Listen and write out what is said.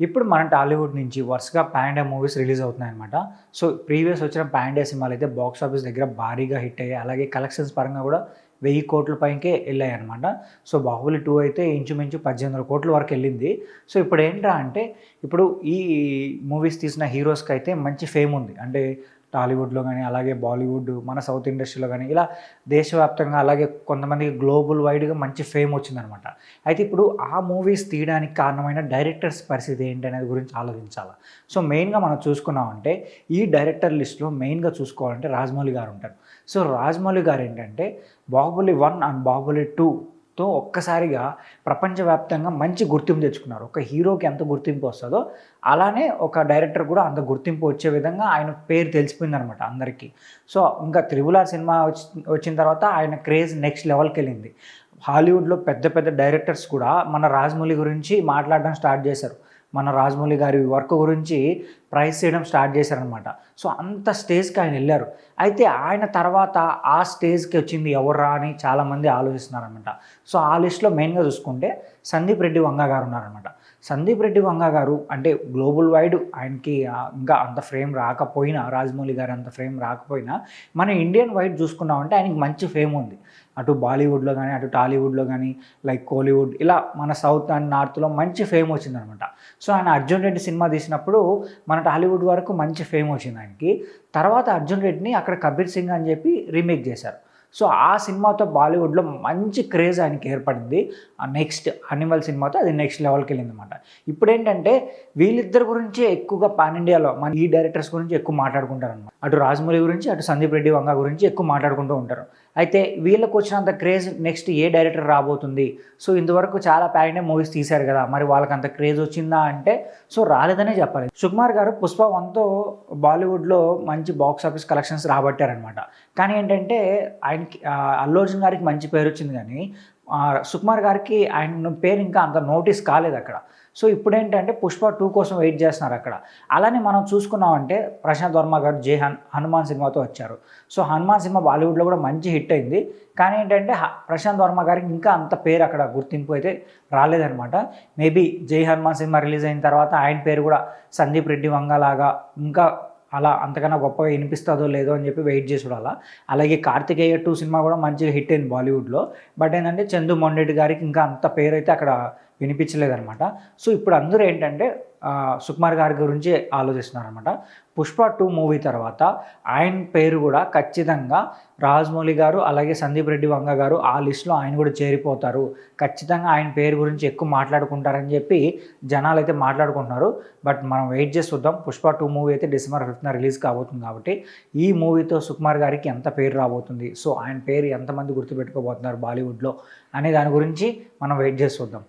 ఇప్పుడు మన టాలీవుడ్ నుంచి వరుసగా పాన్ ఇండియా మూవీస్ రిలీజ్ అవుతున్నాయన్నమాట. సో, ప్రీవియస్ వచ్చిన పాన్ ఇండియా సినిమాలైతే బాక్స్ ఆఫీస్ దగ్గర భారీగా హిట్ అయ్యాయి. అలాగే కలెక్షన్స్ పరంగా కూడా 1000 కోట్ల పైకే ఎళ్ళాయన్నమాట. సో, 'బాహుబలి 2' అయితే ఇంచుమించు 1800 కోట్ల వరకు ఎళ్ళింది. సో, ఇప్పుడేంట్రా అంటే ఇప్పుడు ఈ మూవీస్ తీసిన హీరోస్‌కైతే మంచి ఫేమ్ ఉంది. అంటే టాలీవుడ్‌లో గానీ, అలాగే బాలీవుడ్, మన సౌత్ ఇండస్ట్రీలో గానీ, ఇలా దేశవ్యాప్తంగా అలాగే కొంతమందికి గ్లోబల్ వైడ్‌గా మంచి ఫేమ్ వచ్చిందనమాట. అయితే ఇప్పుడు ఆ మూవీస్ తీయడానికి కారణమైన డైరెక్టర్స్ పరిస్థితి ఏంటి అనేది గురించి ఆలోచించాల. సో, మెయిన్‌గా మనం చూసుకున్నామంటే ఈ డైరెక్టర్ లిస్ట్‌లో మెయిన్‌గా చూసుకోవాలంటే రాజమౌళి గారు ఉంటారు. సో, రాజమౌళి గారు ఏంటంటే 'బాహుబలి 1' అండ్ 'బాహుబలి 2'తో ఒక్కసారిగా ప్రపంచవ్యాప్తంగా మంచి గుర్తింపు తెచ్చుకున్నారు. ఒక హీరోకి ఎంత గుర్తింపు వస్తదో అలానే ఒక డైరెక్టర్ కూడా అంత గుర్తింపు వచ్చే విధంగా ఆయన పేరు తెలిసిపోయిందనమాట అందరికీ. సో, ఇంకా 'త్రిబుల్ ఆర్' సినిమా వచ్చిన తర్వాత ఆయన క్రేజ్ నెక్స్ట్ లెవెల్‌కెళ్ళింది. హాలీవుడ్‌లో పెద్ద పెద్ద డైరెక్టర్స్ కూడా మన రాజమౌళి గురించి మాట్లాడడం స్టార్ట్ చేశారు. మన రాజమౌళి గారి వర్క్ గురించి ప్రైజ్ చేయడం స్టార్ట్ చేశారనమాట. సో, అంత స్టేజ్‌కి ఆయన ఎళ్లారు. అయితే ఆయన తర్వాత ఆ స్టేజ్‌కి వచ్చింది ఎవర్రా అని చాలామంది ఆలోచిస్తున్నారనమాట. సో, ఆ లిస్ట్‌లో మెయిన్‌గా చూసుకుంటే సందీప్ రెడ్డి వంగ గారు ఉన్నారనమాట. సందీప్ రెడ్డి వంగ గారు అంటే గ్లోబల్ వైడ్ ఆయనకి ఇంకా అంత ఫేమ్ రాకపోయినా, రాజమౌళి గారు అంత ఫేమ్ రాకపోయినా, మన ఇండియన్ వైడ్ చూసుకున్నామంటే ఆయనకి మంచి ఫేమ్ ఉంది. అటు బాలీవుడ్‌లో గానీ, అటు టాలీవుడ్‌లో గానీ, లైక్ కోలీవుడ్ ఇలా మన సౌత్ అండ్ నార్త్‌లో మంచి ఫేమ్ వచ్చిందనమాట. సో, ఆయన 'అర్జున్ రెడ్డి' సినిమా తీసినప్పుడు మన టాలీవుడ్ వరకు మంచి ఫేమ్ వచ్చింది ఆయనకి. తర్వాత 'అర్జున్ రెడ్డిని' అక్కడ 'కబీర్ సింగ్' అని చెప్పి రీమేక్ చేశారు. సో, ఆ సినిమాతో బాలీవుడ్‌లో మంచి క్రేజ్ ఆయనకి ఏర్పడింది. నెక్స్ట్ 'అనిమల్' సినిమాతో అది నెక్స్ట్ లెవెల్‌కెళ్ళిందనమాట. ఇప్పుడేంటంటే వీళ్ళిద్దరి గురించే ఎక్కువగా పాన్ ఇండియాలో మన ఈ డైరెక్టర్స్ గురించి ఎక్కువ మాట్లాడుకుంటారనమాట. అటు రాజమౌళి గురించి, అటు సందీప్ రెడ్డి వంగ గురించి ఎక్కువ మాట్లాడుకుంటూ ఉంటారు. అయితే వీళ్ళకి వచ్చినంత క్రేజ్ నెక్స్ట్ ఏ డైరెక్టర్ రాబోతుంది? సో, ఇంతవరకు చాలా పాన్ ఇండియా మూవీస్ తీశారు కదా! మరి వాళ్ళకంత క్రేజ్ వచ్చిందా అంటే సో, రాలేదనే చెప్పాలి. సుకుమార్ గారు 'పుష్ప 1'తో బాలీవుడ్‌లో మంచి బాక్స్ ఆఫీస్ కలెక్షన్స్ రాబట్టారనమాట. కానీ ఏంటంటే ఆయనకి అల్లు అర్జున్ గారికి మంచి పేరొచ్చింది గానీ సుకుమార్ గారికి ఆయన పేరు ఇంకా అంత నోటీస్ కాలేదక్కడ. సో, ఇప్పుడేంటంటే 'పుష్ప 2' కోసం వెయిట్ చేస్తున్నారక్కడ. అలానే మనం చూసుకున్నామంటే ప్రశాంత్ వర్మ గారు 'హనుమాన్' సినిమాతో వచ్చారు. సో, 'హనుమాన్' సినిమా బాలీవుడ్‌లో కూడా మంచి హిట్ అయింది. కానీ ఏంటంటే ప్రశాంత్ వర్మ గారికి ఇంకా అంత పేరు అక్కడ గుర్తింపు అయితే రాలేదనమాట. మేబీ 'జై హనుమాన్' సినిమా రిలీజ్ అయిన తర్వాత ఆయన పేరు కూడా సందీప్ రెడ్డి వంగ లాగా ఇంకా అలా అంతకన్నా గొప్పగా వినిపిస్తుందో లేదో అని చెప్పి వెయిట్ చేసి చూడాలా. అలాగే 'కార్తికేయ 2' సినిమా కూడా మంచిగా హిట్ అయింది బాలీవుడ్‌లో. బట్ ఏంటంటే చందు మొండెడ్డి గారికి ఇంకా అంత పేరైతే అక్కడ వినిపించలేదనమాట. సో, ఇప్పుడు అందరూ ఏంటంటే సుకుమార్ గారి గురించి ఆలోచిస్తున్నారనమాట. 'పుష్ప 2' మూవీ తర్వాత ఆయన పేరు కూడా ఖచ్చితంగా రాజమౌళి గారు, అలాగే సందీప్ రెడ్డి వంగ గారు ఆ లిస్ట్‌లో ఆయన కూడా చేరిపోతారు. ఖచ్చితంగా ఆయన పేరు గురించి ఎక్కువ మాట్లాడుకుంటారని చెప్పి జనాలైతే మాట్లాడుకుంటున్నారు. బట్ మనం వెయిట్ చేసి చూద్దాం. 'పుష్ప 2' మూవీ అయితే డిసెంబర్ 5న రిలీజ్ కాబోతుంది కాబట్టి ఈ మూవీతో సుకుమార్ గారికి ఎంత పేరు రాబోతుంది? సో, ఆయన పేరు ఎంతమంది గుర్తుపెట్టుకోబోతున్నారు బాలీవుడ్‌లో అనే దాని గురించి మనం వెయిట్ చేసి చూద్దాం.